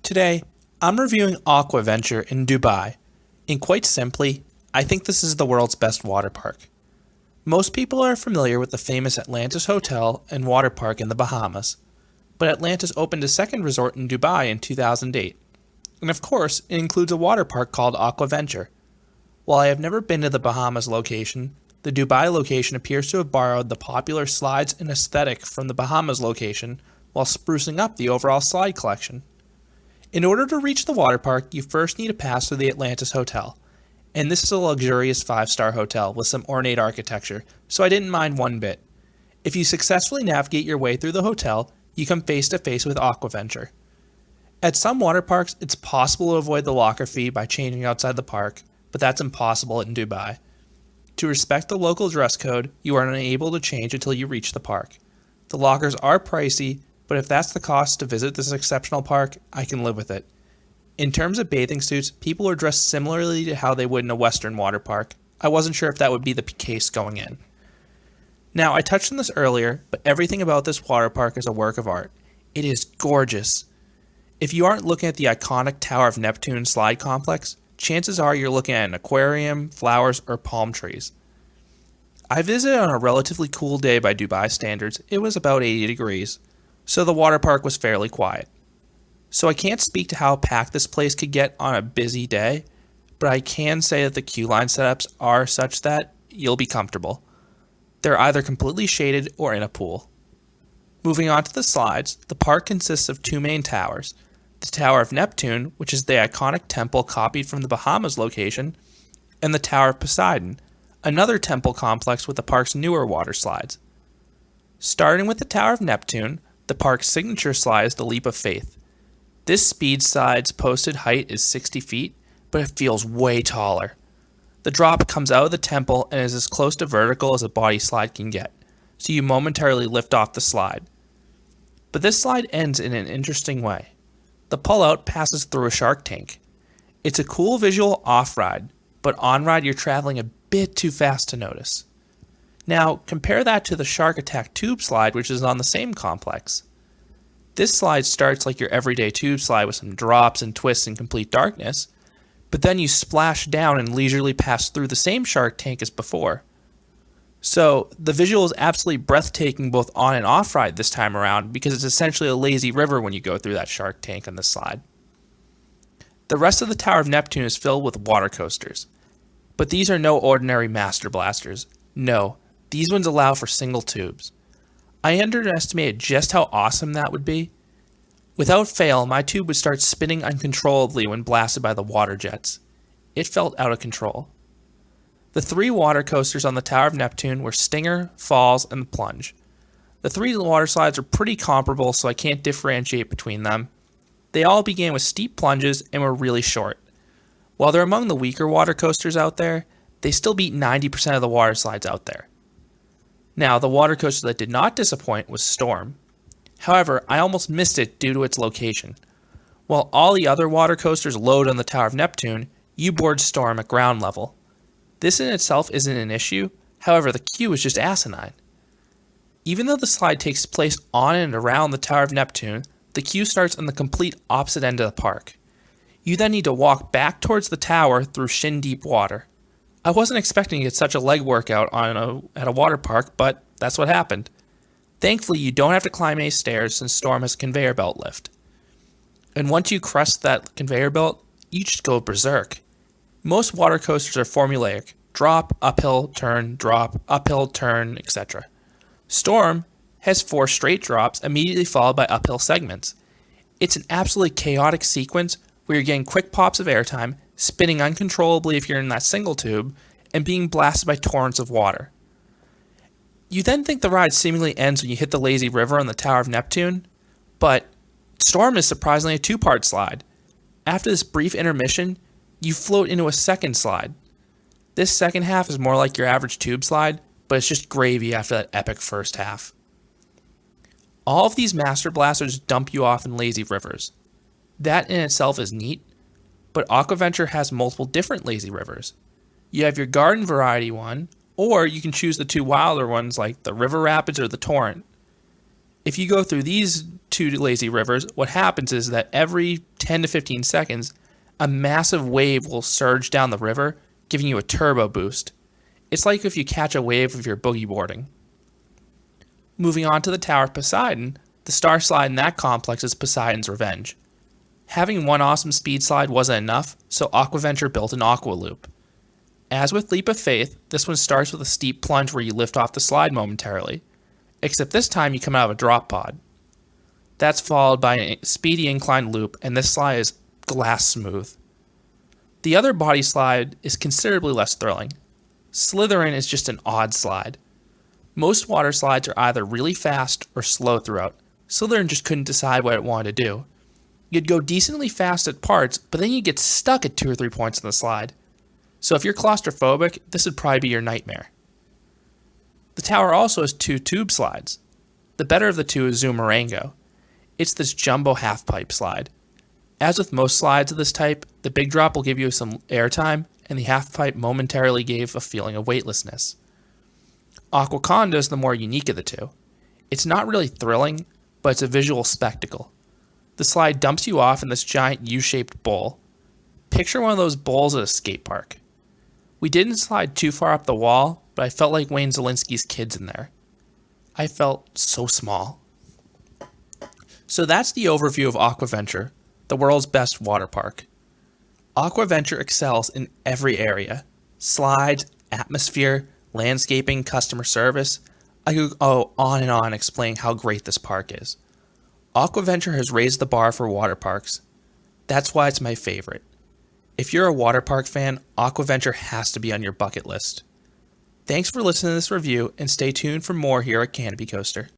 Today, I'm reviewing Aquaventure in Dubai, and quite simply, I think this is the world's best water park. Most people are familiar with the famous Atlantis Hotel and water park in the Bahamas, but Atlantis opened a second resort in Dubai in 2008, and of course, it includes a water park called Aquaventure. While I have never been to the Bahamas location, the Dubai location appears to have borrowed the popular slides and aesthetic from the Bahamas location while sprucing up the overall slide collection. In order to reach the water park, you first need to pass through the Atlantis Hotel, and this is a luxurious 5-star hotel with some ornate architecture, so I didn't mind one bit. If you successfully navigate your way through the hotel, you come face to face with Aquaventure. At some water parks, it's possible to avoid the locker fee by changing outside the park, but that's impossible in Dubai. To respect the local dress code, you are unable to change until you reach the park. The lockers are pricey, but if that's the cost to visit this exceptional park, I can live with it. In terms of bathing suits, people are dressed similarly to how they would in a Western water park. I wasn't sure if that would be the case going in. Now, I touched on this earlier, but everything about this water park is a work of art. It is gorgeous. If you aren't looking at the iconic Tower of Neptune slide complex, chances are you're looking at an aquarium, flowers, or palm trees. I visited on a relatively cool day by Dubai standards. It was about 80 degrees. So the water park was fairly quiet. So I can't speak to how packed this place could get on a busy day, but I can say that the queue line setups are such that you'll be comfortable. They're either completely shaded or in a pool. Moving on to the slides, the park consists of two main towers. The Tower of Neptune, which is the iconic temple copied from the Bahamas location, and the Tower of Poseidon, another temple complex with the park's newer water slides. Starting with the Tower of Neptune, the park's signature slide is the Leap of Faith. This speed slide's posted height is 60 feet, but it feels way taller. The drop comes out of the temple and is as close to vertical as a body slide can get, so you momentarily lift off the slide. But this slide ends in an interesting way. The pull-out passes through a shark tank. It's a cool visual off-ride, but on-ride you're traveling a bit too fast to notice. Now, compare that to the Shark Attack tube slide, which is on the same complex. This slide starts like your everyday tube slide with some drops and twists in complete darkness, but then you splash down and leisurely pass through the same shark tank as before. So, the visual is absolutely breathtaking both on and off ride this time around because it's essentially a lazy river when you go through that shark tank on this slide. The rest of the Tower of Neptune is filled with water coasters, but these are no ordinary Master Blasters. No. These ones allow for single tubes. I underestimated just how awesome that would be. Without fail, my tube would start spinning uncontrollably when blasted by the water jets. It felt out of control. The three water coasters on the Tower of Neptune were Stinger, Falls, and Plunge. The three water slides are pretty comparable, so I can't differentiate between them. They all began with steep plunges and were really short. While they're among the weaker water coasters out there, they still beat 90% of the water slides out there. Now, the water coaster that did not disappoint was Storm. However, I almost missed it due to its location. While all the other water coasters load on the Tower of Neptune, you board Storm at ground level. This in itself isn't an issue, however, the queue is just asinine. Even though the slide takes place on and around the Tower of Neptune, the queue starts on the complete opposite end of the park. You then need to walk back towards the tower through shin-deep water. I wasn't expecting to get such a leg workout at a water park, but that's what happened. Thankfully, you don't have to climb any stairs since Storm has a conveyor belt lift. And once you crest that conveyor belt, you just go berserk. Most water coasters are formulaic. Drop, uphill, turn, etc. Storm has 4 straight drops immediately followed by uphill segments. It's an absolutely chaotic sequence where you're getting quick pops of airtime, spinning uncontrollably if you're in that single tube, and being blasted by torrents of water. You then think the ride seemingly ends when you hit the lazy river on the Tower of Neptune, but Storm is surprisingly a 2-part slide. After this brief intermission, you float into a second slide. This second half is more like your average tube slide, but it's just gravy after that epic first half. All of these Master Blasters dump you off in lazy rivers. That in itself is neat, but Aquaventure has multiple different lazy rivers. You have your garden variety one, or you can choose the 2 wilder ones like the River Rapids or the Torrent. If you go through these 2 lazy rivers, what happens is that every 10 to 15 seconds, a massive wave will surge down the river, giving you a turbo boost. It's like if you catch a wave if you're boogie boarding. Moving on to the Tower of Poseidon, the star slide in that complex is Poseidons Revenge. Having one awesome speed slide wasn't enough, so Aquaventure built an aqua loop. As with Leap of Faith, this one starts with a steep plunge where you lift off the slide momentarily, except this time you come out of a drop pod. That's followed by a speedy incline loop, and this slide is glass smooth. The other body slide is considerably less thrilling. Slytherin is just an odd slide. Most water slides are either really fast or slow throughout. Slytherin just couldn't decide what it wanted to do. You'd go decently fast at parts, but then you'd get stuck at 2 or 3 points in the slide. So if you're claustrophobic, this would probably be your nightmare. The tower also has 2 tube slides. The better of the two is Zoomerango. It's this jumbo half-pipe slide. As with most slides of this type, the big drop will give you some airtime, and the half-pipe momentarily gave a feeling of weightlessness. Aquaconda is the more unique of the two. It's not really thrilling, but it's a visual spectacle. The slide dumps you off in this giant U-shaped bowl. Picture one of those bowls at a skate park. We didn't slide too far up the wall, but I felt like Wayne Zielinski's kids in there. I felt so small. So that's the overview of Aquaventure, the world's best water park. Aquaventure excels in every area. Slides, atmosphere, landscaping, customer service. I could go on and on explaining how great this park is. Aquaventure has raised the bar for water parks. That's why it's my favorite. If you're a water park fan, Aquaventure has to be on your bucket list. Thanks for listening to this review, and stay tuned for more here at Canopy Coaster.